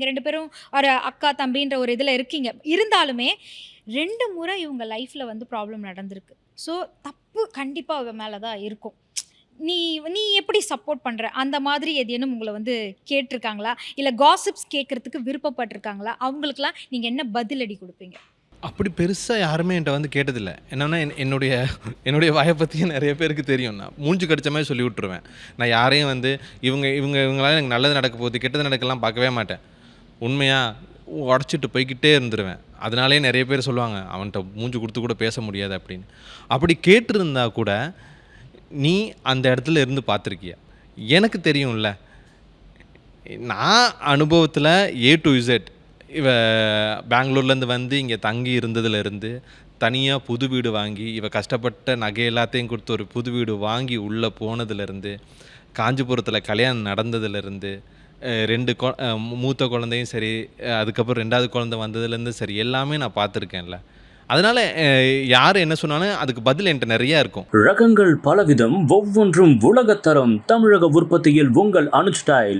நீங்க 2 பேரும் ஒரு அக்கா, தம்பின்ற ஒரு இதுல இருக்கீங்க. இருந்தாலுமே 2 முறை இவங்க லைஃப்ல வந்து ப்ராப்ளம் நடந்திருக்கு. ஸோ, தப்பு கண்டிப்பா அவ மேல தான் இருக்கும். நீ நீ எப்படி சப்போர்ட் பண்ற? அந்த மாதிரி ஏதேனும் உங்கள வந்து கேட்டுருக்காங்களா? இல்ல காசிப்ஸ் கேட்கறதுக்கு விருப்பப்பட்டுருக்காங்களா? அவங்களுக்கெல்லாம் நீங்க என்ன பதிலடி குடுப்பீங்க? அப்படி பெருசா யாருமே என்ட்ட வந்து கேட்டதில்ல. என்னன்னா என்னுடைய என்னுடைய வாய பத்தியே நெறைய பேருக்கு தெரியும். நான் மூஞ்சி கடிச்ச மாரி சொல்லி விட்டுருவேன். நான் யாரையும் வந்து இவங்களால எனக்கு நல்லது நடக்க போகுது, கெட்டது நடக்கலாம் பார்க்கவே மாட்டேன். உண்மையா உடைச்சிட்டு போய்க்கிட்டே இருந்துருவேன். அதனாலேயே நெறைய பேர் சொல்லுவாங்க, "அவன்ட்ட மூஞ்சி குடுத்து கூட பேச முடியாது" அப்படின்னு. அப்படி கேட்டிருந்தா கூட, "நீ அந்த இடத்துல இருந்து பார்த்துருக்கியா? எனக்கு தெரியும்ல. நான் அனுபவத்தில ஏ டூ இசட் இவ பெங்களூர்லேருந்து வந்து இங்கே தங்கி இருந்ததுலேருந்து, தனியா புது வீடு வாங்கி, இவ கஷ்டப்பட்ட நகை எல்லாத்தையும் குடுத்து ஒரு புது வீடு வாங்கி உள்ள போனதுலேருந்து, காஞ்சிபுரத்தில கல்யாணம் நடந்ததுலேருந்து, 2 மூத்த குழந்தையும் சரி, அதுக்கப்புறம் 2வது குழந்தை வந்ததுலேருந்து சரி, எல்லாமே நான் பார்த்துருக்கேன்ல. அதனால யார் என்ன சொன்னாலும் அதுக்கு பதில் என்ட்ட நெறையா இருக்கும். ரகங்கள் பலவிதம், ஒவ்வொன்றும் உலகத்தரம். தமிழக உற்பத்தியில் உங்கள் அனுஜ் டைல்ஸ்.